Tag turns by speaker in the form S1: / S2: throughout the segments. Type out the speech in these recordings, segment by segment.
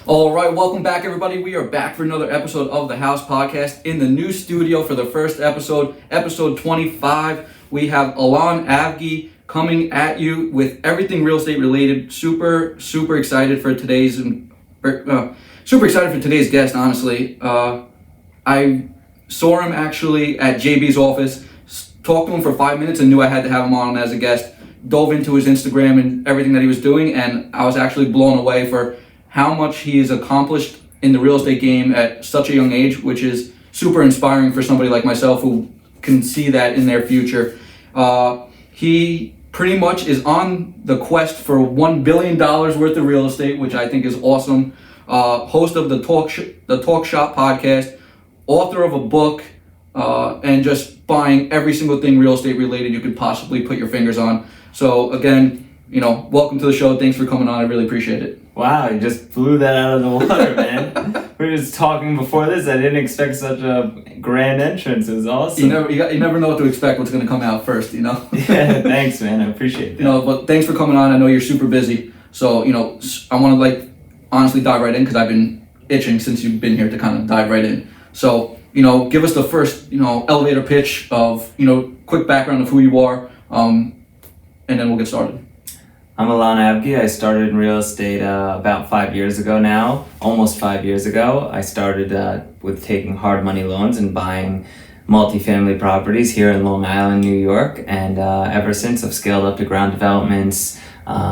S1: All right, welcome back, everybody. We are back for another episode of the House Podcast in the new studio for the first episode, episode 25. We have Allon Avgi coming at you with everything real estate related. Super excited for today's guest. Honestly, I saw him actually at JB's office. Talked to him for 5 minutes and knew I had to have him on as a guest. Dove into his Instagram and everything that he was doing, and I was actually blown away for how much he has accomplished in the real estate game at such a young age, which is super inspiring for somebody like myself who can see that in their future. He pretty much is on the quest for $1 billion worth of real estate, which I think is awesome. Host of the Talk Shop podcast, author of a book, and just buying every single thing real estate related you could possibly put your fingers on. So again, welcome to the show. Thanks for coming on. I really appreciate it.
S2: Wow, you just blew that out of the water, man. We were just talking before this. I didn't expect such a grand entrance. It was awesome.
S1: You never know what to expect, what's going to come out first,
S2: Yeah, thanks, man. I appreciate that.
S1: But thanks for coming on. I know you're super busy. So, I want to honestly dive right in because I've been itching since you've been here to kind of dive right in. So, give us the first, elevator pitch of, quick background of who you are, and then we'll get started.
S2: I'm Allon Avgi. I started in real estate about 5 years ago now, almost 5 years ago. I started with taking hard money loans and buying multifamily properties here in Long Island, New York. And ever since, I've scaled up to ground developments,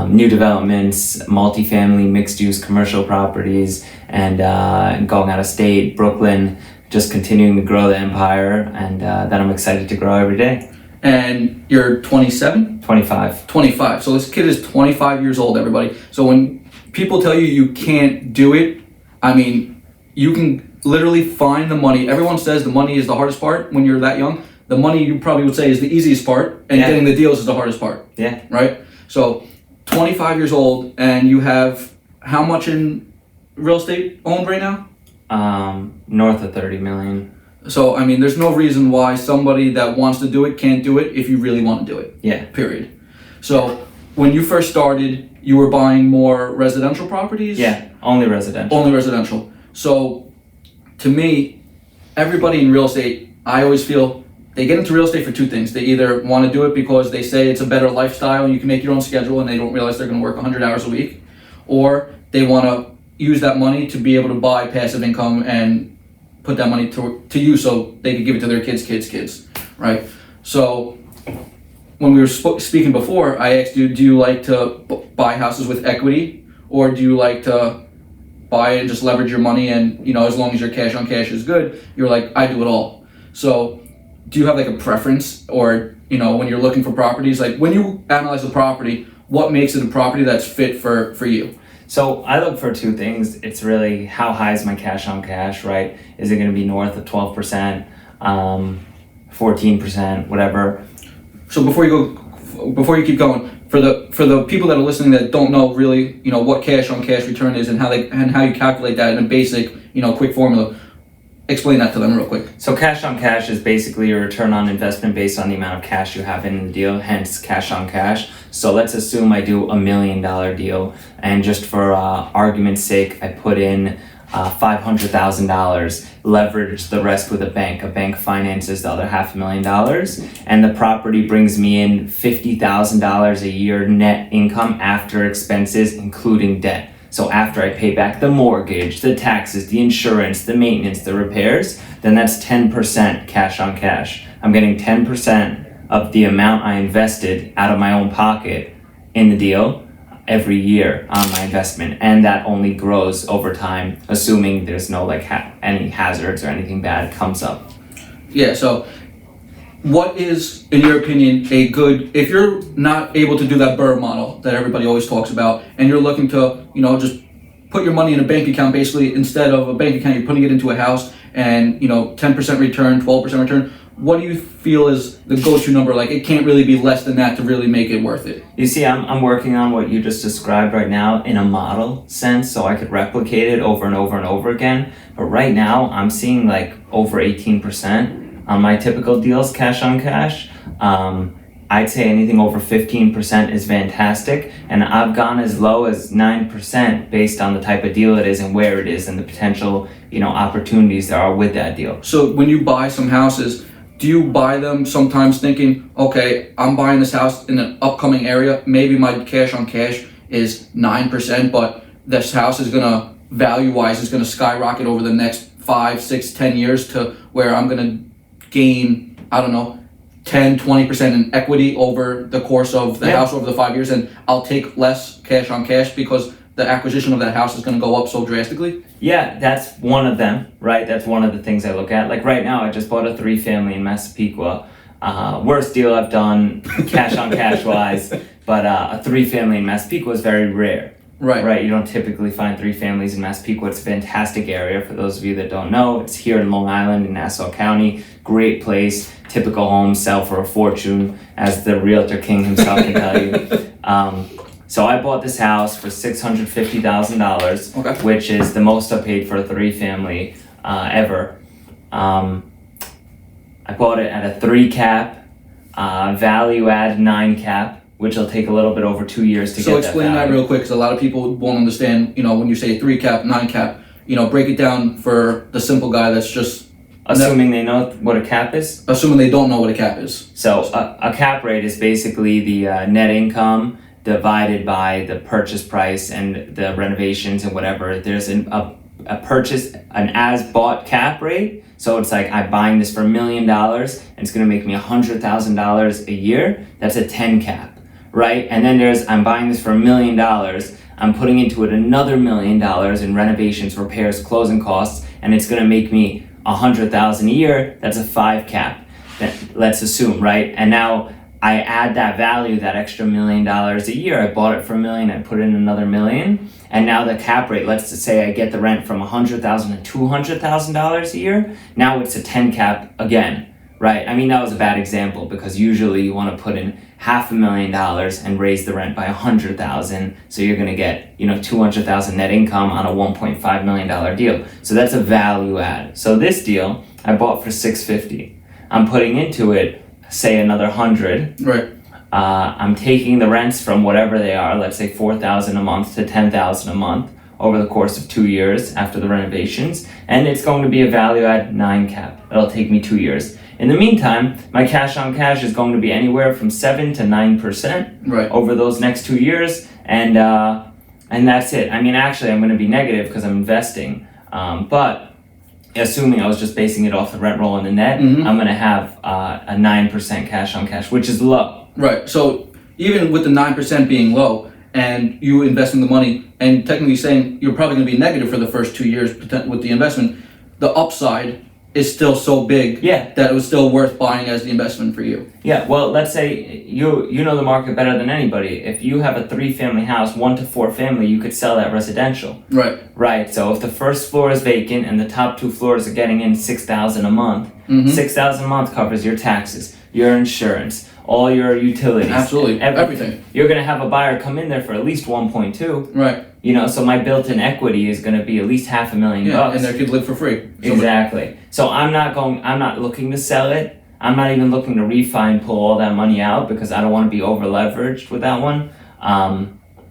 S2: new developments, multifamily, mixed-use commercial properties, and going out of state, Brooklyn, just continuing to grow the empire, and that I'm excited to grow every day.
S1: And you're 27?
S2: 25.
S1: 25. So this kid is 25 years old, everybody. So when people tell you can't do it, you can literally find the money. Everyone says the money is the hardest part when you're that young. The money you probably would say is the easiest part, and getting the deals is the hardest part.
S2: Yeah.
S1: Right? So 25 years old, and you have how much in real estate owned right now?
S2: North of 30 million.
S1: So, there's no reason why somebody that wants to do it can't do it if you really want to do it.
S2: Yeah.
S1: Period. So, when you first started, you were buying more residential properties?
S2: Yeah, only residential.
S1: Only residential. So, to me, everybody in real estate, I always feel they get into real estate for two things. They either want to do it because they say it's a better lifestyle and you can make your own schedule and they don't realize they're going to work 100 hours a week, or they want to use that money to be able to buy passive income and put that money to use so they could give it to their kids, right? So when we were speaking before, I asked you, do you like to buy houses with equity, or do you like to buy and just leverage your money and, as long as your cash on cash is good, you're like, I do it all. So do you have a preference, or, when you're looking for properties, when you analyze the property, what makes it a property that's fit for you?
S2: So I look for two things. It's really how high is my cash on cash, right? Is it going to be north of 12%, 14%, whatever? So
S1: before you keep going, for the people that are listening that don't know really, what cash on cash return is and how you calculate that in a basic, quick formula, explain that to them real quick.
S2: So cash on cash is basically your return on investment based on the amount of cash you have in the deal, hence cash on cash. So let's assume I do $1 million deal, and just for argument's sake, I put in $500,000, leverage the rest with a bank. A bank finances the other $500,000, and the property brings me in $50,000 a year net income after expenses, including debt. So after I pay back the mortgage, the taxes, the insurance, the maintenance, the repairs, then that's 10% cash on cash. I'm getting 10% of the amount I invested out of my own pocket in the deal every year on my investment. And that only grows over time, assuming there's no any hazards or anything bad comes up.
S1: Yeah, so what is, in your opinion, if you're not able to do that BRRRR model that everybody always talks about, and you're looking to, just put your money in a bank account, basically, instead of a bank account, you're putting it into a house and, 10% return, 12% return, what do you feel is the go-to number? It can't really be less than that to really make it worth it.
S2: You see, I'm working on what you just described right now in a model sense, so I could replicate it over and over and over again. But right now, I'm seeing over 18% on my typical deals, cash on cash. I'd say anything over 15% is fantastic, and I've gone as low as 9% based on the type of deal it is and where it is and the potential, opportunities there are with that deal.
S1: So when you buy some houses, do you buy them sometimes thinking, okay, I'm buying this house in an upcoming area, maybe my cash on cash is 9%, but this house is gonna, value-wise, is gonna skyrocket over the next 5, 6, 10 years to where I'm gonna gain, 10, 20% in equity over the course of the house over the 5 years, and I'll take less cash on cash because the acquisition of that house is going to go up so drastically?
S2: Yeah, that's one of them, right? That's one of the things I look at. Like right now, I just bought a 3-family in Massapequa. Worst deal I've done, cash on cash wise, but a 3-family in Massapequa is very rare. Right, you don't typically find 3 families in Massapequa. It's a fantastic area for those of you that don't know. It's here in Long Island in Nassau County. Great place. Typical homes sell for a fortune, as the realtor king himself can tell you. So I bought this house for $650,000, which is the most I paid for a 3-family ever. I bought it at a 3 cap, value add 9 cap, which will take a little bit over 2 years to get that.
S1: So explain that real quick, because a lot of people won't understand, when you say 3 cap, 9 cap, break it down for the simple guy that's just...
S2: Assuming they know what a cap is?
S1: Assuming they don't know what a cap is.
S2: So a cap rate is basically the net income divided by the purchase price and the renovations and whatever. There's a purchase, an as-bought cap rate. So it's like I'm buying this for $1 million and it's going to make me $100,000 a year. That's a 10 cap, right? And then I'm buying this for $1 million. I'm putting into it another $1 million in renovations, repairs, closing costs, and it's going to make me $100,000 a year. That's a 5 cap. Let's assume, right? And now I add that value, that extra $1 million a year. I bought it for $1 million. I put in another $1 million, and now the cap rate. Let's just say I get the rent from $100,000 to $200,000 a year. Now it's a 10 cap again, right? I mean, that was a bad example because usually you want to put in $500,000 and raise the rent by $100,000, so you're going to get $200,000 net income on a $1.5 million deal. So that's a value add. So this deal I bought for $650. I'm putting into it, say, another $100.
S1: Right.
S2: I'm taking the rents from whatever they are, let's say $4,000 a month to $10,000 a month over the course of 2 years after the renovations, and it's going to be a value add 9 cap. It'll take me 2 years. In the meantime, my cash on cash is going to be anywhere from 7 to 9% over those next 2 years, and that's it. I mean, actually, I'm going to be negative because I'm investing, but assuming I was just basing it off the rent roll and the net, I'm going to have a 9% cash on cash, which is low.
S1: Right. So even with the 9% being low, and you investing the money, and technically saying you're probably going to be negative for the first 2 years with the investment, the upside is still so big that it was still worth buying as the investment for you.
S2: Yeah, well, let's say you know the market better than anybody. If you have a 3-family house, 1 to 4 family, you could sell that residential. Right. So if the first floor is vacant and the top 2 floors are getting in $6,000 a month, $6,000 a month covers your taxes, your insurance, all your utilities.
S1: Absolutely, everything.
S2: You're going to have a buyer come in there for at least 1.2.
S1: Right.
S2: So my built-in equity is going to be at least $500,000 bucks.
S1: And they could live for free.
S2: Exactly. So I'm not looking to sell it. I'm not even looking to refi and pull all that money out because I don't want to be over leveraged with that one.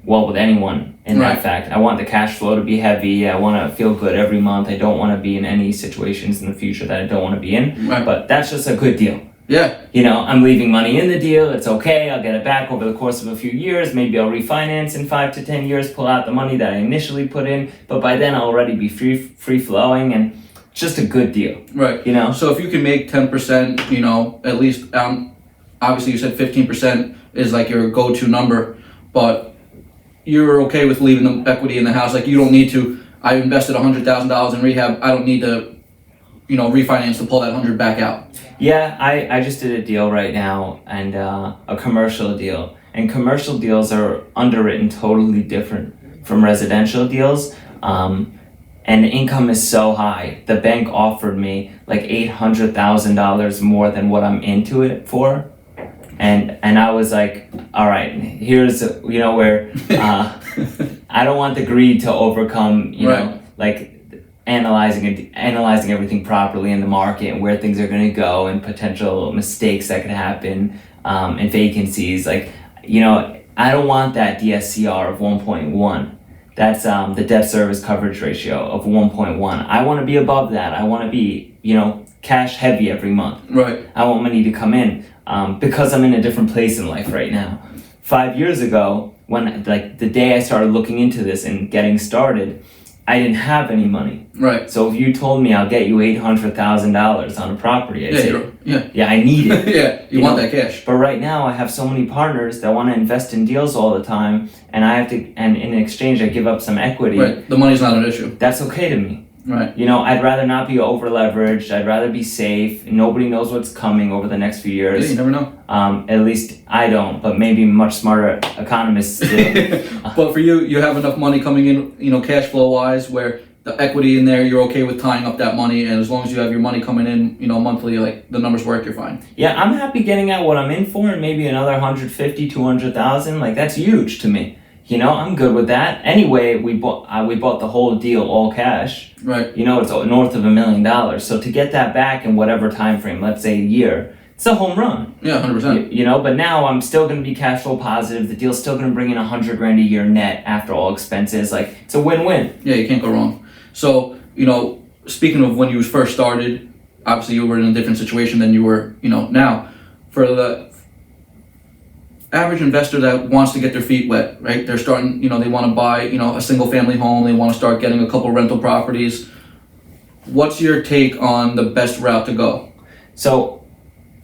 S2: With anyone in that fact. I want the cash flow to be heavy. I want to feel good every month. I don't want to be in any situations in the future that I don't want to be in. But that's just a good deal.
S1: Yeah.
S2: I'm leaving money in the deal. It's okay. I'll get it back over the course of a few years. Maybe I'll refinance in 5 to 10 years, pull out the money that I initially put in. But by then I'll already be free flowing, and it's just a good deal.
S1: Right. So if you can make 10%, at least, obviously you said 15% is like your go-to number, but you're okay with leaving the equity in the house. Like you don't need to, I invested $100,000 in rehab. I don't need to, refinance to pull that 100 back out.
S2: Yeah, I just did a deal right now, and a commercial deal. And commercial deals are underwritten totally different from residential deals. And the income is so high. The bank offered me like $800,000 more than what I'm into it for. And I was like, all right, here's, where I don't want the greed to overcome, like analyzing everything properly in the market and where things are going to go and potential mistakes that could happen. and vacancies. Like, I don't want that DSCR of 1.1. That's the debt service coverage ratio of 1.1. I want to be above that. I want to be, cash heavy every month.
S1: Right.
S2: I want money to come in because I'm in a different place in life right now. 5 years ago, when the day I started looking into this and getting started, I didn't have any money.
S1: Right.
S2: So if you told me I'll get you $800,000 on a property, I'd say, yeah, I need it.
S1: Yeah, you want that cash.
S2: But right now I have so many partners that want to invest in deals all the time, and and in exchange I give up some equity.
S1: Right. The money's not an issue.
S2: That's okay to me.
S1: Right.
S2: I'd rather not be over leveraged. I'd rather be safe. Nobody knows what's coming over the next few years.
S1: Yeah, you never know.
S2: At least I don't, but maybe much smarter economists do.
S1: But for you have enough money coming in, cash flow wise, where the equity in there, you're okay with tying up that money, and as long as you have your money coming in, monthly, like the numbers work, you're fine.
S2: Yeah, I'm happy getting at what I'm in for, and maybe another 150, 200,000. Like, that's huge to me. I'm good with that. Anyway, we bought the whole deal all cash.
S1: Right.
S2: It's north of $1 million. So to get that back in whatever time frame, let's say a year, it's a home run.
S1: Yeah, 100%.
S2: But now I'm still going to be cash flow positive. The deal's still going to bring in $100,000 a year net after all expenses. Like, it's a win-win.
S1: Yeah, you can't go wrong. So, speaking of when you first started, obviously you were in a different situation than you were, now. For the average investor that wants to get their feet wet, right? They're starting, they want to buy, a single family home. They want to start getting a couple rental properties. What's your take on the best route to go?
S2: So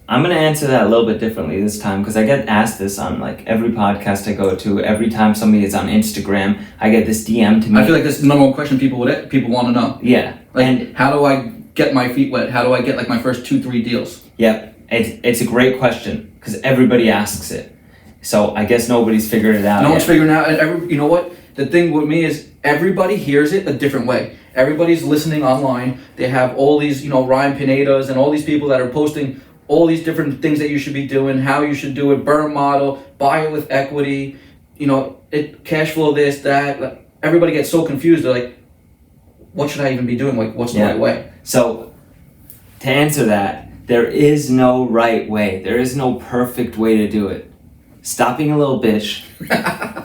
S2: I'm going to answer that a little bit differently this time, because I get asked this on every podcast I go to. Every time somebody is on Instagram, I get this DM to me.
S1: I feel like that's the number one question people want to know.
S2: Yeah.
S1: And how do I get my feet wet? How do I get my first 2-3 deals?
S2: Yeah, it's a great question because everybody asks it. So I guess nobody's figured it out.
S1: No one's figuring it out. And you know what? The thing with me is everybody hears it a different way. Everybody's listening online. They have all these, Ryan Pinedas and all these people that are posting all these different things that you should be doing, how you should do it, burn model, buy it with equity, cash flow this, that. Everybody gets so confused. They're like, what should I even be doing? What's the right way?
S2: So to answer that, there is no right way. There is no perfect way to do it. Stop being a little bitch.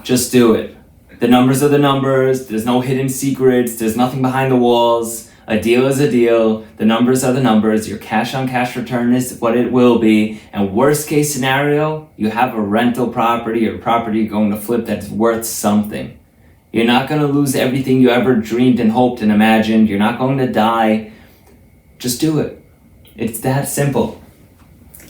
S2: Just do it. The numbers are the numbers. There's no hidden secrets. There's nothing behind the walls. A deal is a deal. The numbers are the numbers. Your cash on cash return is what it will be. And worst case scenario, you have a rental property or property you're going to flip that's worth something. You're not going to lose everything you ever dreamed and hoped and imagined. You're not going to die. Just do it. It's that simple.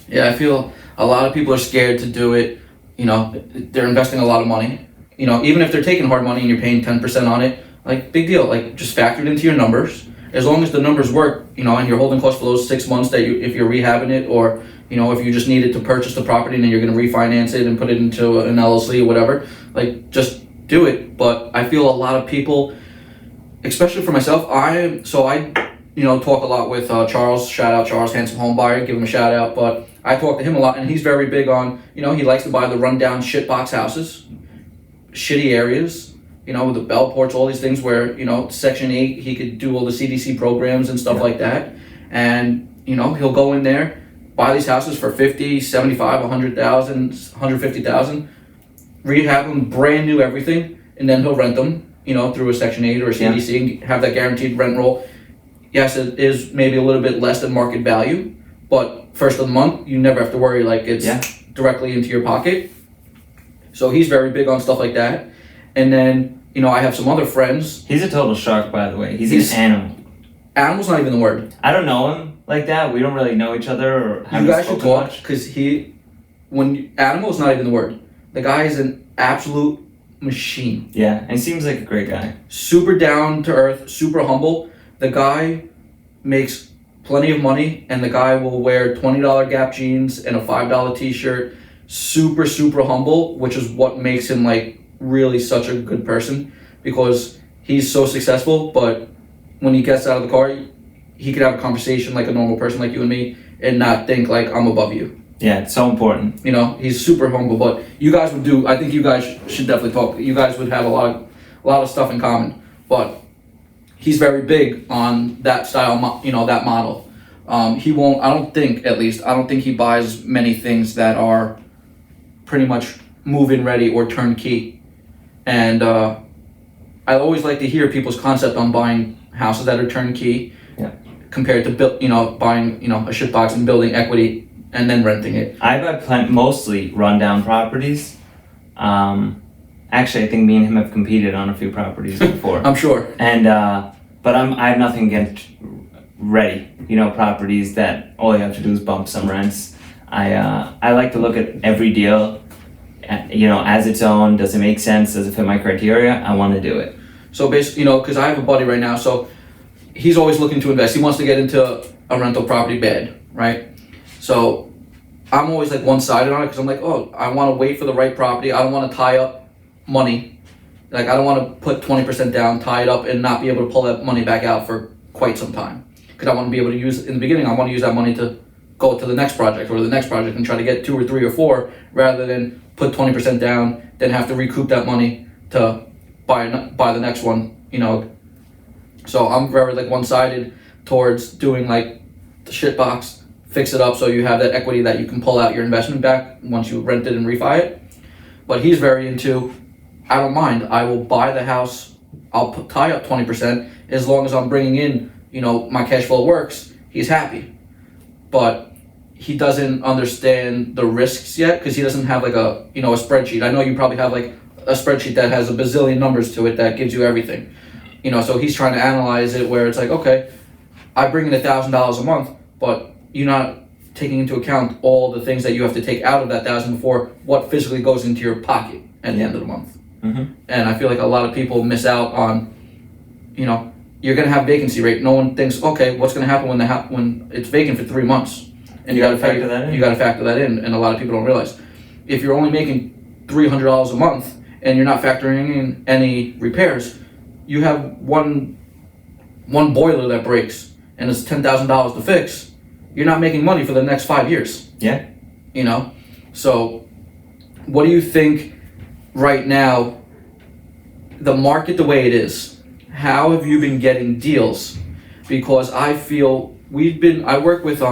S1: Yeah, I feel a lot of people are scared to do it. They're investing a lot of money. Even if they're taking hard money and you're paying 10% on it, big deal. Just factor it into your numbers. As long as the numbers work, and you're holding costs for those 6 months that if you're rehabbing it, or if you just needed to purchase the property and then you're going to refinance it and put it into an LLC or whatever, just do it. But I feel a lot of people, especially for myself, I talk a lot with Charles. Shout out Charles, handsome home buyer. Give him a shout out. But I talk to him a lot, and he's very big on, he likes to buy the rundown shitbox houses, shitty areas, with the bell ports, all these things where, Section 8, he could do all the CDC programs and stuff like that. And, he'll go in there, buy these houses for 50, 75, 100,000, 150,000, rehab them, brand new everything, and then he'll rent them, through a Section 8 or a CDC and have that guaranteed rent roll. Yes, it is maybe a little bit less than market value, but first of the month, you never have to worry it's directly into your pocket. So he's very big on stuff like that. And then, I have some other friends.
S2: He's a total shark, by the way. He's an animal.
S1: Animal's not even the word.
S2: I don't know him like that. We don't really know each other or have
S1: you guys should talk,
S2: much.
S1: Because animal's not even the word. The guy is an absolute machine.
S2: Yeah, and he seems like a great guy. Super
S1: down to earth, super humble. The guy makes plenty of money, and the guy will wear $20 Gap jeans and a $5 t-shirt. Super, super humble, which is what makes him really such a good person, because he's so successful, but when he gets out of the car, he could have a conversation like a normal person like you and me and not think I'm above you.
S2: Yeah, it's so important.
S1: He's super humble, but you guys I think you guys should definitely talk. You guys would have a lot of stuff in common, but he's very big on that style, that model. He won't. I don't think, at least, I don't think he buys many things that are pretty much move-in ready or turnkey. And I always like to hear people's concept on buying houses that are turnkey, compared to buying a shit box and building equity and then renting it.
S2: I buy mostly rundown properties. Actually, I think me and him have competed on a few properties before.
S1: I'm sure.
S2: And but I have nothing against ready, properties that all you have to do is bump some rents. I like to look at every deal, as its own. Does it make sense? Does it fit my criteria? I want to do it.
S1: So basically, because I have a buddy right now, so he's always looking to invest. He wants to get into a rental property bad, right? So I'm always like one-sided on it because I'm like, I want to wait for the right property. I don't want to tie up money. Like, I don't want to put 20% down, tie it up, and not be able to pull that money back out for quite some time. Because I want to be able to use, in the beginning, I want to use that money to go to the next project or the next project and try to get 2 or 3 or 4 rather than put 20% down, then have to recoup that money to buy the next one, So I'm very like one-sided towards doing like the shit box, fix it up so you have that equity that you can pull out your investment back once you rent it and refi it. But he's very into, I don't mind, I will buy the house, I'll tie up 20% as long as I'm bringing in, my cash flow works, he's happy. But he doesn't understand the risks yet because he doesn't have like a spreadsheet. I know you probably have like a spreadsheet that has a bazillion numbers to it that gives you everything. So he's trying to analyze it where it's like, okay, I bring in $1,000 a month, but you're not taking into account all the things that you have to take out of that $1,000 before what physically goes into your pocket at the end of the month.
S2: Mm-hmm.
S1: And I feel like a lot of people miss out on, you're going to have vacancy rate. No one thinks, okay, what's going to happen when it's vacant for 3 months? And you got to factor that in. You got to factor that in, and a lot of people don't realize. If you're only making $300 a month and you're not factoring in any repairs, you have one boiler that breaks and it's $10,000 to fix. You're not making money for the next 5 years.
S2: Yeah.
S1: So what do you think right now, the market the way it is, how have you been getting deals? Because I feel I work with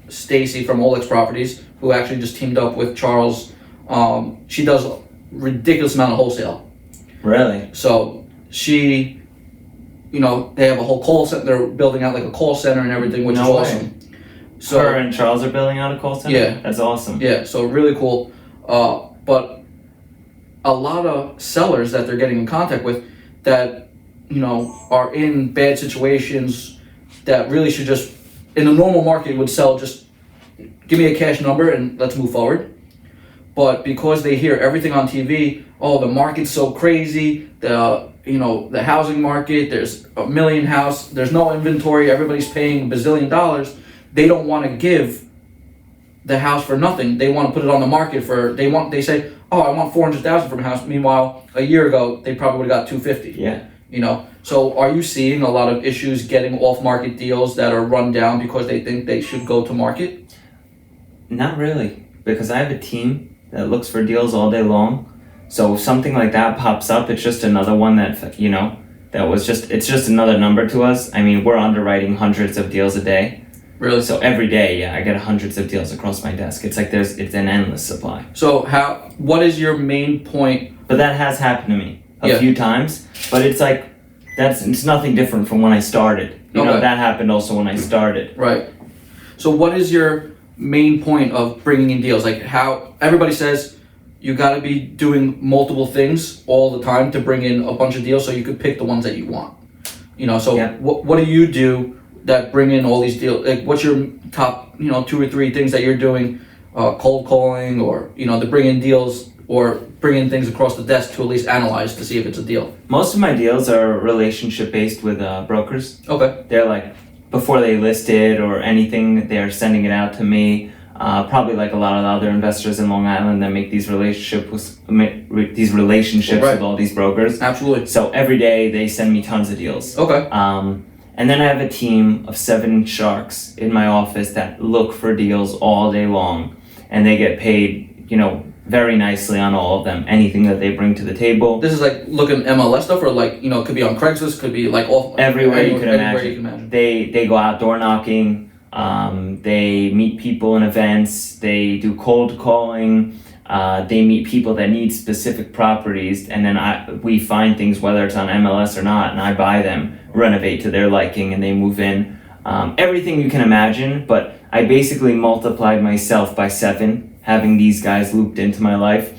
S1: Stacy from Olex Properties, who actually just teamed up with Charles. She does a ridiculous amount of wholesale.
S2: Really?
S1: So she, they have a whole call center. They're building out like a call center and everything, which is awesome. So
S2: her and Charles are building out a call center?
S1: Yeah.
S2: That's awesome.
S1: Yeah, so really cool. But a lot of sellers that they're getting in contact with that, are in bad situations that really should just, in a normal market, would sell just, give me a cash number and let's move forward. But because they hear everything on TV, the market's so crazy, the housing market, there's a million house, there's no inventory, everybody's paying $1 bazillion, they don't want to give the house for nothing. They want to put it on the market they say, I want $400,000 from a house. Meanwhile, a year ago, they probably would have got $250,000.
S2: Yeah.
S1: So are you seeing a lot of issues getting off-market deals that are run down because they think they should go to market?
S2: Not really, because I have a team that looks for deals all day long. So if something like that pops up, it's just another one that, it's just another number to us. I mean, we're underwriting hundreds of deals a day.
S1: Really?
S2: So every day, I get hundreds of deals across my desk. It's like it's an endless supply.
S1: So what is your main point?
S2: But that has happened to me a few times. But it's like, it's nothing different from when I started. That happened also when I started.
S1: Right. So what is your main point of bringing in deals? Like, how everybody says you got to be doing multiple things all the time to bring in a bunch of deals so you could pick the ones that you want. What do you do that bring in all these deals? Like, what's your top 2 or 3 things that you're doing, cold calling or to bring in deals or bring in things across the desk to at least analyze to see if it's a deal?
S2: Most of my deals are relationship based with brokers.
S1: Okay.
S2: They're like, before they list it or anything, they're sending it out to me. Probably like a lot of the other investors in Long Island that make these relationships with all these brokers.
S1: Absolutely.
S2: So every day they send me tons of deals.
S1: Okay.
S2: And then I have a team of 7 sharks in my office that look for deals all day long, and they get paid, very nicely on all of them. Anything that they bring to the table.
S1: This is like looking MLS stuff, or like could be on Craigslist, could be like
S2: everywhere you can imagine. They go out door knocking. They meet people in events. They do cold calling. They meet people that need specific properties, and then we find things, whether it's on MLS or not, and I buy them, renovate to their liking, and they move in. Everything you can imagine, but I basically multiplied myself by 7, having these guys looped into my life.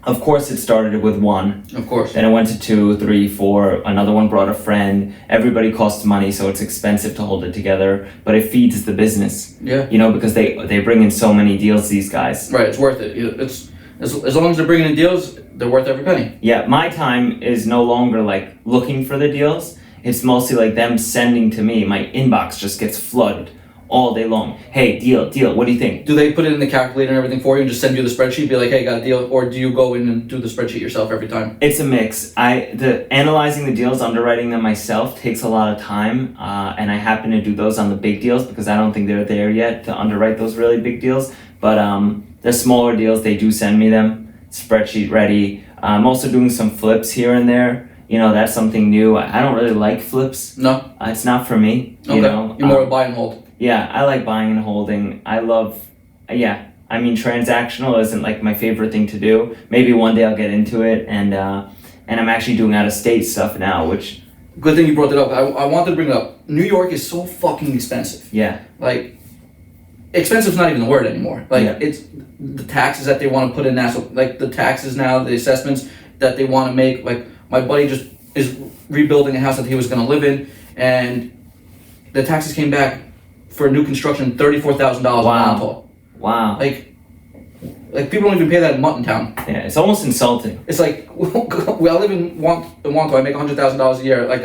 S2: Of course, it started with 1.
S1: Of course.
S2: Then it went to 2, 3, 4. Another one brought a friend. Everybody costs money, so it's expensive to hold it together, but it feeds the business.
S1: Yeah.
S2: Because they bring in so many deals, these guys.
S1: Right, it's worth it. It's as long as they're bringing in deals, they're worth every penny.
S2: Yeah, my time is no longer like looking for the deals. It's mostly like them sending to me. My inbox just gets flooded all day long. Hey, deal, what do you think?
S1: Do they put it in the calculator and everything for you and just send you the spreadsheet, be like, hey, got a deal? Or do you go in and do the spreadsheet yourself every time?
S2: It's a mix. The analyzing the deals, underwriting them myself takes a lot of time, and I happen to do those on the big deals because I don't think they're there yet to underwrite those really big deals. But the smaller deals, they do send me them, spreadsheet ready. I'm also doing some flips here and there. That's something new. I don't really like flips.
S1: No?
S2: It's not for me.
S1: Okay. You're more of a buy and hold.
S2: Yeah, I like buying and holding. Transactional isn't like my favorite thing to do. Maybe one day I'll get into it, and I'm actually doing out-of-state stuff now, which...
S1: Good thing you brought it up. I wanted to bring it up. New York is so fucking expensive.
S2: Yeah.
S1: Like, expensive's not even the word anymore. Like, it's the taxes that they want to put in now. So, like, the taxes now, the assessments that they want to make. Like, my buddy just is rebuilding a house that he was going to live in, and the taxes came back for new construction, $34,000 a month.
S2: Wow.
S1: Like people don't even pay that in Mutton Town.
S2: Yeah, it's almost insulting.
S1: It's like, I live in Wanto, I make $100,000 a year. Like,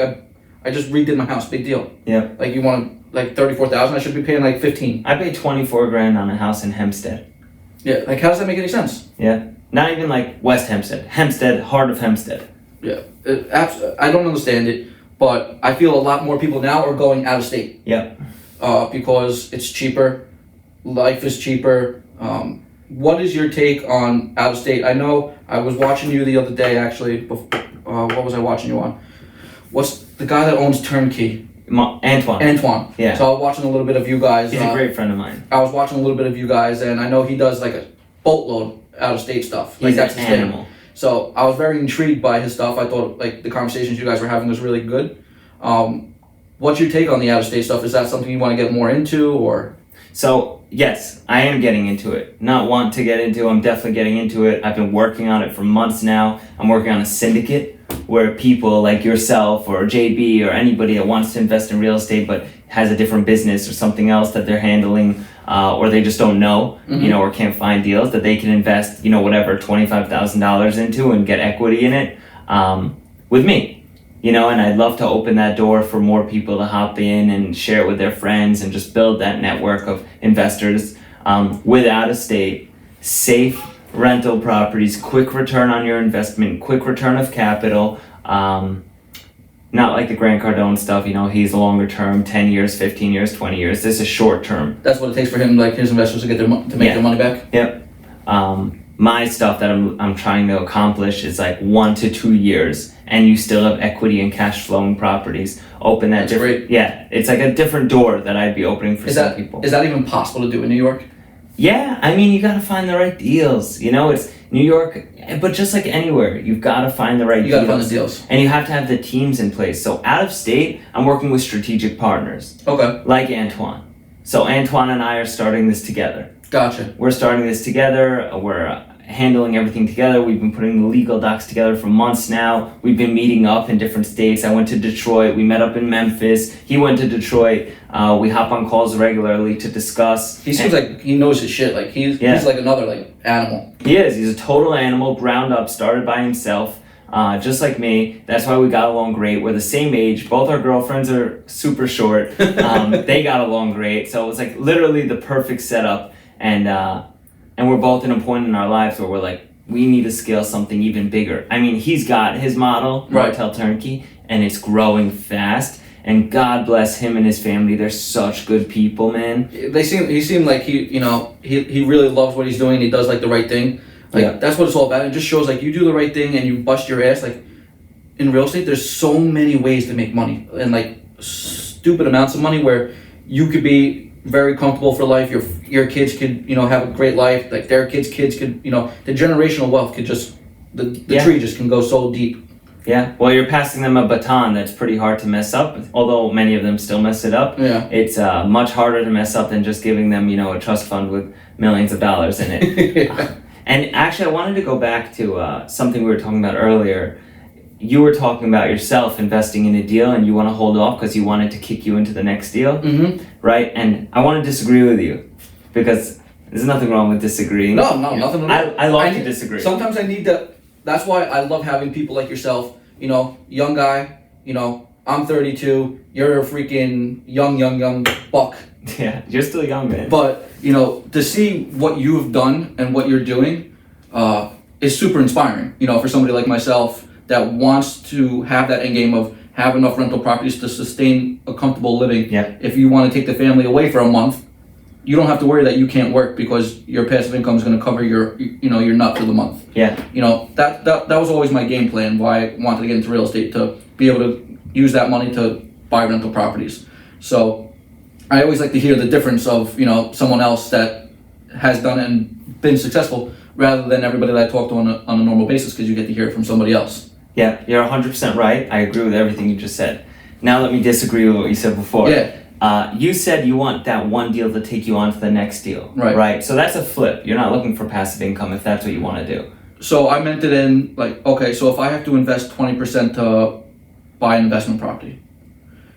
S1: I just redid my house, big deal.
S2: Yeah.
S1: Like, you want like $34,000, I should be paying like 15.
S2: I paid $24,000 on a house in Hempstead.
S1: Yeah, like, how does that make any sense?
S2: Yeah. Not even like West Hempstead. Hempstead, heart of Hempstead.
S1: Yeah. I don't understand it, but I feel a lot more people now are going out of state.
S2: Yeah.
S1: Because it's cheaper, life is cheaper. What is your take on out of state? I know I was watching you the other day, actually. What was I watching you on? What's the guy that owns Turnkey?
S2: Antoine. Yeah.
S1: So I was watching a little bit of you guys.
S2: He's a great friend of mine.
S1: I was watching a little bit of you guys, and I know he does like a boatload out of state stuff. Like,
S2: He's an animal.
S1: So I was very intrigued by his stuff. I thought like the conversations you guys were having was really good. What's your take on the out of state stuff? Is that something you want to get more into, or?
S2: So yes, I am getting into it. Not want to get into, I'm definitely getting into it. I've been working on it for months now. I'm working on a syndicate where people like yourself or JB or anybody that wants to invest in real estate but has a different business or something else that they're handling, or they just don't know, or can't find deals, that they can invest, whatever, $25,000 into and get equity in it with me. And I'd love to open that door for more people to hop in and share it with their friends and just build that network of investors with out-of-state, safe rental properties, quick return on your investment, quick return of capital, not like the Grant Cardone stuff, he's longer term, 10 years, 15 years, 20 years. This is short term.
S1: That's what it takes for him, like his investors to get make their money back?
S2: Yep. My stuff that I'm trying to accomplish is like 1 to 2 years, and you still have equity and cash flowing properties. Open that different.
S1: Great.
S2: Yeah, it's like a different door that I'd be opening for some people.
S1: Is that even possible to do in New York?
S2: Yeah, you gotta find the right deals. It's New York, but just like anywhere, you've gotta find the right deals.
S1: You gotta find the deals.
S2: And you have to have the teams in place. So out of state, I'm working with strategic partners.
S1: Okay.
S2: Like Antoine. So Antoine and I are starting this together.
S1: Gotcha.
S2: We're starting this together. We're handling everything together. We've been putting the legal docs together for months now. We've been meeting up in different states. I went to Detroit. We met up in Memphis. He went to Detroit. We hop on calls regularly to discuss.
S1: He seems like he knows his shit. Like he's like another like animal.
S2: He is. He's a total animal, ground up, started by himself. Just like me. That's why we got along great. We're the same age. Both our girlfriends are super short. They got along great. So it was like literally the perfect setup. And we're both in a point in our lives where we're like, we need to scale something even bigger. He's got his model, Untitled Turnkey, and it's growing fast. And God bless him and his family. They're such good people, man.
S1: He seemed like he really loves what he's doing. He does like the right thing. Like that's what it's all about. It just shows like you do the right thing and you bust your ass. Like in real estate, there's so many ways to make money and like stupid amounts of money where you could be very comfortable for life. Your kids could, have a great life. Like their kids could, the generational wealth could just, the tree just can go so deep.
S2: Yeah, well, you're passing them a baton that's pretty hard to mess up, although many of them still mess it up.
S1: Yeah.
S2: It's much harder to mess up than just giving them, a trust fund with millions of dollars in it.
S1: Yeah.
S2: And actually, I wanted to go back to something we were talking about earlier. You were talking about yourself investing in a deal and you want to hold off because you wanted to kick you into the next deal, right? And I want to disagree with you because there's nothing wrong with disagreeing.
S1: No, nothing wrong.
S2: I love to disagree.
S1: Sometimes I need to. That's why I love having people like yourself, young guy, I'm 32, you're a freaking young buck.
S2: Yeah, you're still young, man.
S1: But, to see what you've done and what you're doing is super inspiring, for somebody like myself that wants to have that end game of have enough rental properties to sustain a comfortable living.
S2: Yeah.
S1: If you want to take the family away for a month, you don't have to worry that you can't work because your passive income is going to cover your nut for the month.
S2: Yeah.
S1: That was always my game plan. Why I wanted to get into real estate, to be able to use that money to buy rental properties. So I always like to hear the difference of someone else that has done it and been successful, rather than everybody that I talk to on a normal basis, because you get to hear it from somebody else.
S2: Yeah, you're 100% right. I agree with everything you just said. Now let me disagree with what you said before.
S1: Yeah.
S2: You said you want that one deal to take you on to the next deal,
S1: right?
S2: So that's a flip. You're not looking for passive income if that's what you want to do.
S1: So I meant it in okay, so if I have to invest 20% to buy an investment property,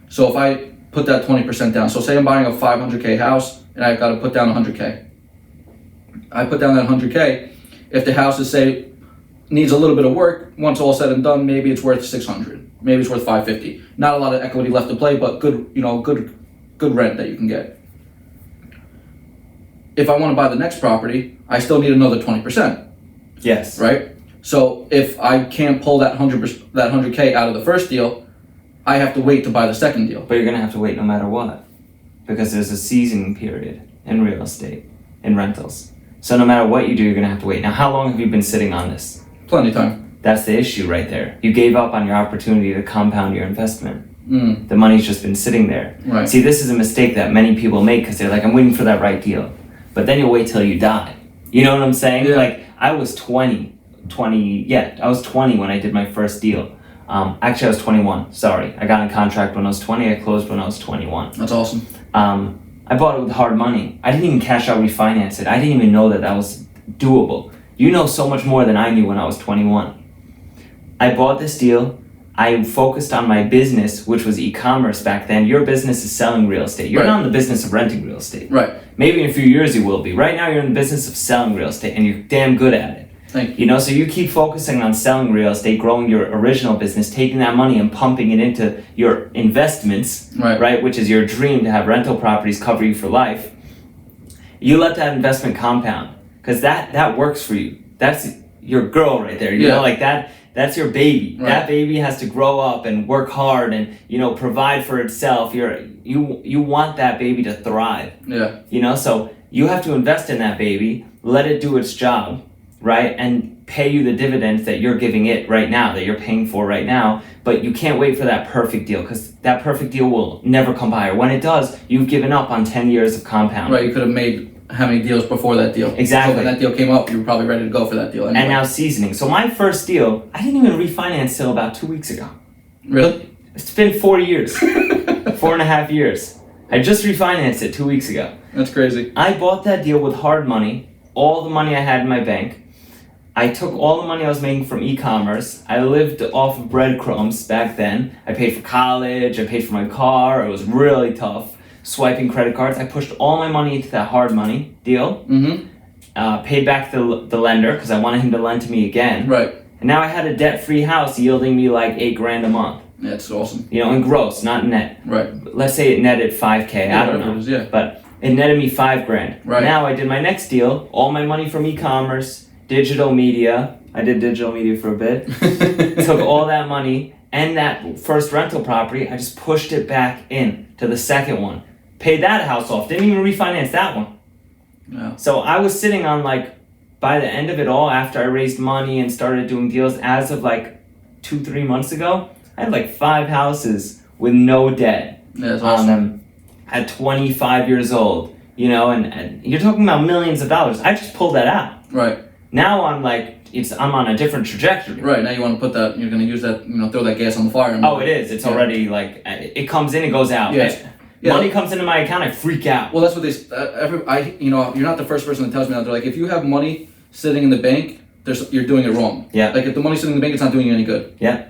S1: so if I put that 20% down, so say I'm buying a $500K house and I've got to put down 100K. I put down that 100K. If the house needs a little bit of work, once all said and done, maybe it's worth 600. Maybe it's worth 550. Not a lot of equity left to play, but good rent that you can get. If I want to buy the next property, I still need another 20%.
S2: Yes.
S1: Right? So if I can't pull that 100K out of the first deal, I have to wait to buy the second deal.
S2: But you're going to have to wait no matter what, because there's a seasoning period in real estate, in rentals. So no matter what you do, you're going to have to wait. Now, how long have you been sitting on this?
S1: Plenty of time.
S2: That's the issue right there. You gave up on your opportunity to compound your investment. The money's just been sitting there.
S1: Right.
S2: See, this is a mistake that many people make because they're like, I'm waiting for that right deal. But then you'll wait till you die. You know what I'm saying?
S1: Yeah.
S2: Like, I was 20 when I did my first deal. Actually, I was 21, sorry. I got in contract when I was 20, I closed when I was 21.
S1: That's awesome.
S2: I bought it with hard money. I didn't even cash out refinance it. I didn't even know that was doable. You know so much more than I knew when I was 21. I bought this deal. I focused on my business, which was e-commerce back then. Your business is selling real estate. You're not in the business of renting real estate.
S1: Right.
S2: Maybe in a few years you will be. Right now you're in the business of selling real estate and you're damn good at it.
S1: Thank you.
S2: So you keep focusing on selling real estate, growing your original business, taking that money and pumping it into your investments, right? Which is your dream to have rental properties cover you for life. You let that investment compound because that works for you. That's your girl right there. You know, like that's your baby. Right. That baby has to grow up and work hard and, provide for itself. You want that baby to thrive.
S1: Yeah.
S2: So you have to invest in that baby, let it do its job, right? And pay you the dividends that you're giving it right now, that you're paying for right now. But you can't wait for that perfect deal because that perfect deal will never come by. Or when it does, you've given up on 10 years of compounding.
S1: Right, you could have made how many deals before that deal.
S2: Exactly.
S1: So when that deal came up, you were probably ready to go for that deal anyway.
S2: And now seasoning. So my first deal, I didn't even refinance till about 2 weeks ago.
S1: Really?
S2: It's been 4 years. 4.5 years. I just refinanced it 2 weeks ago.
S1: That's crazy.
S2: I bought that deal with hard money, all the money I had in my bank. I took all the money I was making from e-commerce. I lived off of breadcrumbs back then. I paid for college, I paid for my car. It was really tough. Swiping credit cards. I pushed all my money into that hard money deal. Paid back the lender because I wanted him to lend to me again.
S1: Right.
S2: And now I had a debt-free house yielding me like $8,000 a month.
S1: That's awesome.
S2: In gross, not net.
S1: Right.
S2: Let's say it netted $5,000. I don't know.
S1: It is, yeah.
S2: But it netted me $5,000.
S1: Right.
S2: Now I did my next deal. All my money from e-commerce, digital media. I did digital media for a bit. Took all that money and that first rental property. I just pushed it back in to the second one. Paid that house off. Didn't even refinance that one.
S1: Yeah.
S2: So I was sitting on by the end of it all, after I raised money and started doing deals, as of 2-3 months ago, I had 5 houses with no debt
S1: Yeah, that's
S2: on
S1: awesome.
S2: them. at 25 years old, you know, and you're talking about millions of dollars. I just pulled that out.
S1: Right.
S2: Now I'm like, I'm on a different trajectory.
S1: Right, now you want to put that, you're going to use that, you know, throw that gas on the fire.
S2: Oh, it is. It's already like, it comes in, it goes out.
S1: Yes.
S2: Money comes into my account, I freak out.
S1: Well, that's what you know, you're not the first person that tells me that. They're like, if you have money sitting in the bank, you're doing it wrong.
S2: Yeah.
S1: Like, if the money's sitting in the bank, it's not doing you any good.
S2: Yeah.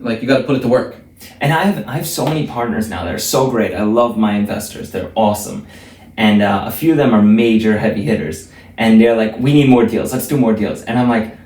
S1: Like, you got to put it to work.
S2: And I have so many partners now that are so great. I love my investors. They're awesome. And a few of them are major heavy hitters. And they're like, we need more deals. Let's do more deals. And I'm like,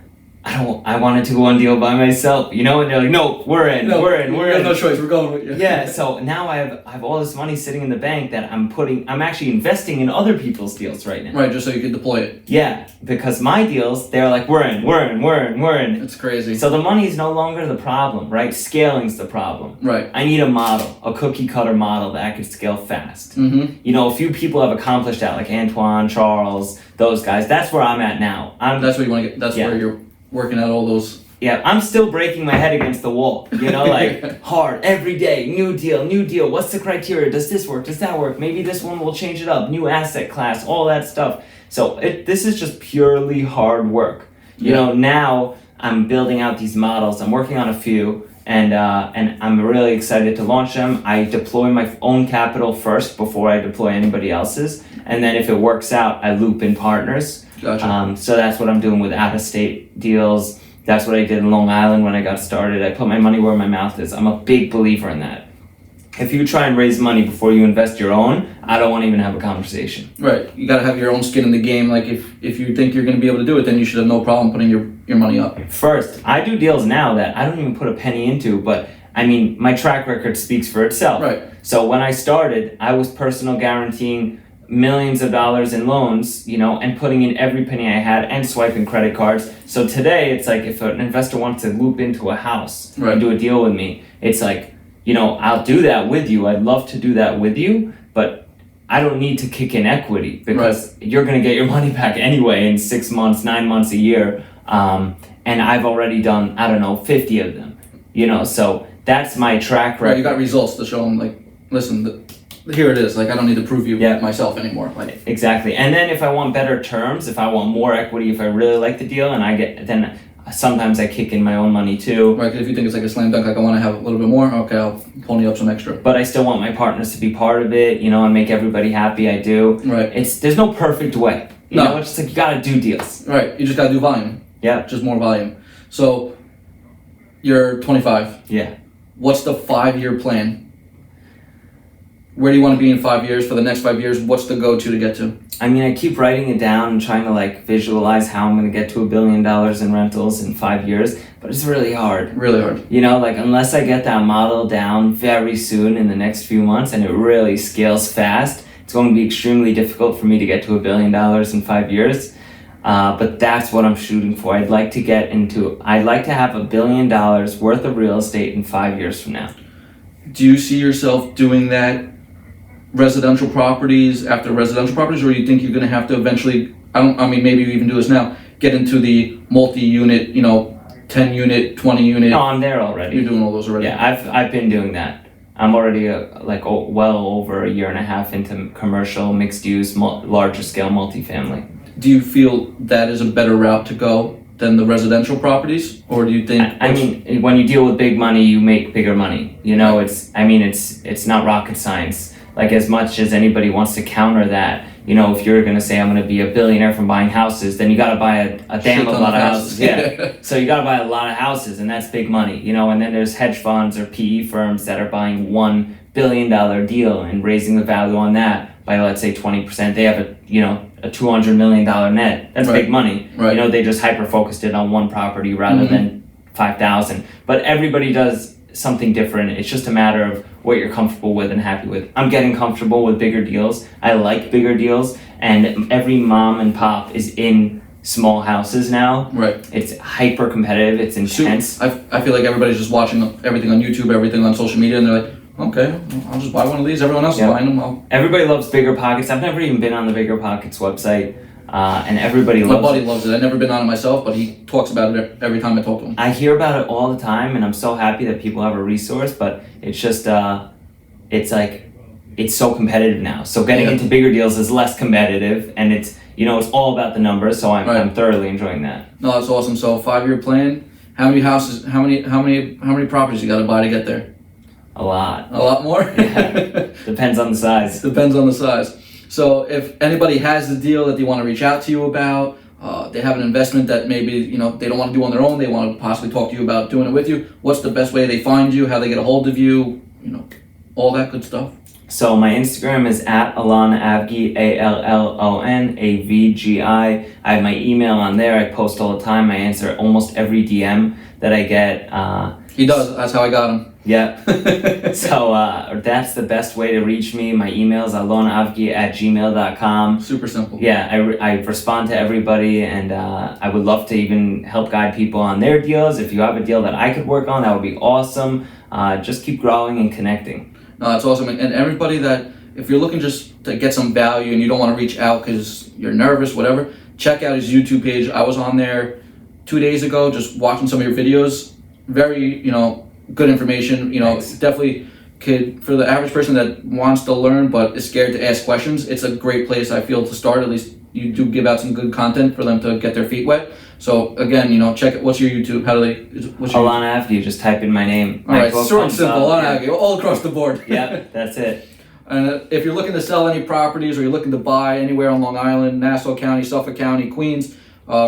S2: I wanted to go on deal by myself, you know? And they're like, no, we're in.
S1: We have no choice. We're going with you.
S2: Yeah, so now I have all this money sitting in the bank that I'm actually investing in other people's deals right now.
S1: Right, just so you can deploy it.
S2: Yeah, because my deals, they're like, we're in.
S1: It's crazy.
S2: So the money is no longer the problem, right? Scaling's the problem.
S1: Right.
S2: I need a model, a cookie cutter model that I could scale fast.
S1: Mm-hmm.
S2: You know, a few people have accomplished that, like Antoine, Charles, those guys. That's where I'm at now.
S1: That's where you want to get. That's where you're working out all those.
S2: Yeah, I'm still breaking my head against the wall, you know, like hard, every day, new deal. What's the criteria? Does this work? Does that work? Maybe this one will change it up, new asset class, all that stuff. So this is just purely hard work. You know, now I'm building out these models. I'm working on a few, and I'm really excited to launch them. I deploy my own capital first before I deploy anybody else's. And then if it works out, I loop in partners.
S1: Gotcha.
S2: So that's what I'm doing with out-of-state deals. That's what I did in Long Island when I got started. I put my money where my mouth is. I'm a big believer in that. If you try and raise money before you invest your own, I don't want to even have a conversation.
S1: Right. You got to have your own skin in the game. Like, if you think you're going to be able to do it, then you should have no problem putting your money up.
S2: First, I do deals now that I don't even put a penny into, but I mean, my track record speaks for itself.
S1: Right.
S2: So when I started, I was personal guaranteeing millions of dollars in loans, you know, and putting in every penny I had and swiping credit cards. So today, it's like if an investor wants to loop into a house and do a deal with me, it's like, you know, I'll do that with you. I'd love to do that with you, but I don't need to kick in equity because you're going to get your money back anyway in 6 months, 9 months, a year. And I've already done, 50 of them, you know, so that's my track record.
S1: Right, you got results to show them, like, listen, here it is. Like, I don't need to prove you myself anymore. Like,
S2: exactly. And then if I want better terms, if I want more equity, if I really like the deal, and then sometimes I kick in my own money too.
S1: Right, because if you think it's like a slam dunk, like I want to have a little bit more, okay, I'll pony up some extra.
S2: But I still want my partners to be part of it, you know, and make everybody happy. I do.
S1: Right.
S2: There's no perfect way. You know, it's just like you gotta do deals.
S1: Right, you just gotta do volume.
S2: Yeah.
S1: Just more volume. So, you're 25.
S2: Yeah.
S1: What's the 5-year plan? Where do you want to be in 5 years? For the next 5 years, what's the go-to to get to?
S2: I mean, I keep writing it down and trying to like visualize how I'm going to get to $1 billion in rentals in 5 years, but it's really hard. Really hard. You know, like unless I get that model down very soon in the next few months and it really scales fast, it's going to be extremely difficult for me to get to $1 billion in 5 years. But that's what I'm shooting for. I'd like to have $1 billion worth of real estate in 5 years from now.
S1: Do you see yourself doing that residential properties after residential properties, or you think you're going to have to eventually, maybe you even do this now, get into the multi-unit, 10-unit, 20-unit?
S2: No, I'm there already.
S1: You're doing all those already?
S2: Yeah, I've been doing that. I'm already well over a year and a half into commercial, mixed-use, larger scale multifamily.
S1: Do you feel that is a better route to go than the residential properties, or do you think?
S2: I mean, when you deal with big money, you make bigger money. You know, it's not rocket science. Like, as much as anybody wants to counter that, you know, if you're going to say I'm going to be a billionaire from buying houses, then you got to buy a damn lot of houses. Yeah. So you got to buy a lot of houses, and that's big money, you know. And then there's hedge funds or PE firms that are buying $1 billion deal and raising the value on that by, let's say, 20%. They have a $200 million net. That's big money.
S1: Right.
S2: You know, they just hyper-focused it on one property rather than 5,000. But everybody does something different. It's just a matter of what you're comfortable with and happy with. I'm getting comfortable with bigger deals. I like bigger deals, and every mom and pop is in small houses now. Right. It's hyper competitive. It's intense.
S1: I feel like everybody's just watching everything on YouTube, everything on social media, and they're like, okay, I'll just buy one of these. Everyone else is buying them.
S2: Everybody loves Bigger Pockets. I've never even been on the Bigger Pockets website. And everybody loves it.
S1: My buddy loves it. I've never been on it myself, but he talks about it every time I talk to him.
S2: I hear about it all the time, and I'm so happy that people have a resource, but it's just, it's like, it's so competitive now. So getting
S1: Yeah.
S2: into bigger deals is less competitive, and it's all about the numbers. So I'm
S1: Right.
S2: thoroughly enjoying that.
S1: No, that's awesome. So 5-year plan. How many houses? How many properties you got to buy to get there?
S2: A lot.
S1: A lot more.
S2: Yeah. Depends on the size.
S1: Depends on the size. So if anybody has the deal that they want to reach out to you about, they have an investment that maybe they don't want to do on their own, they want to possibly talk to you about doing it with you. What's the best way they find you? How they get a hold of you? All that good stuff.
S2: So my Instagram is at Allon Avgi, ALLON AVGI. I have my email on there. I post all the time. I answer almost every DM that I get.
S1: He does. That's how I got him.
S2: Yeah. So that's the best way to reach me. My email is allonavgi@gmail.com.
S1: Super simple.
S2: Yeah, I respond to everybody, and I would love to even help guide people on their deals. If you have a deal that I could work on, that would be awesome. Just keep growing and connecting.
S1: No, that's awesome. And everybody that, if you're looking just to get some value and you don't want to reach out because you're nervous, whatever, check out his YouTube page. I was on there 2 days ago just watching some of your videos. Very, good information.
S2: Thanks.
S1: Definitely could, for the average person that wants to learn but is scared to ask questions, it's a great place, I feel, to start. At least you do give out some good content for them to get their feet wet. So again, check it. What's your YouTube? What's your
S2: Allon Avgi, just type in my name.
S1: All right, short and simple. Allon
S2: Yeah.
S1: Avgi, all across the board.
S2: Yeah, that's it.
S1: And if you're looking to sell any properties or you're looking to buy anywhere on Long Island, Nassau County, Suffolk County, Queens,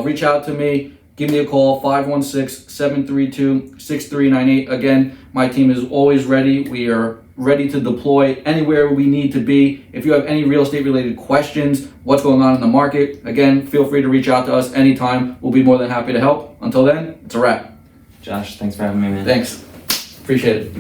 S1: reach out to me. Give me a call, 516-732-6398. Again, my team is always ready. We are ready to deploy anywhere we need to be. If you have any real estate related questions, what's going on in the market, again, feel free to reach out to us anytime. We'll be more than happy to help. Until then, it's a wrap.
S2: Josh, thanks for having me, man.
S1: Thanks. Appreciate it.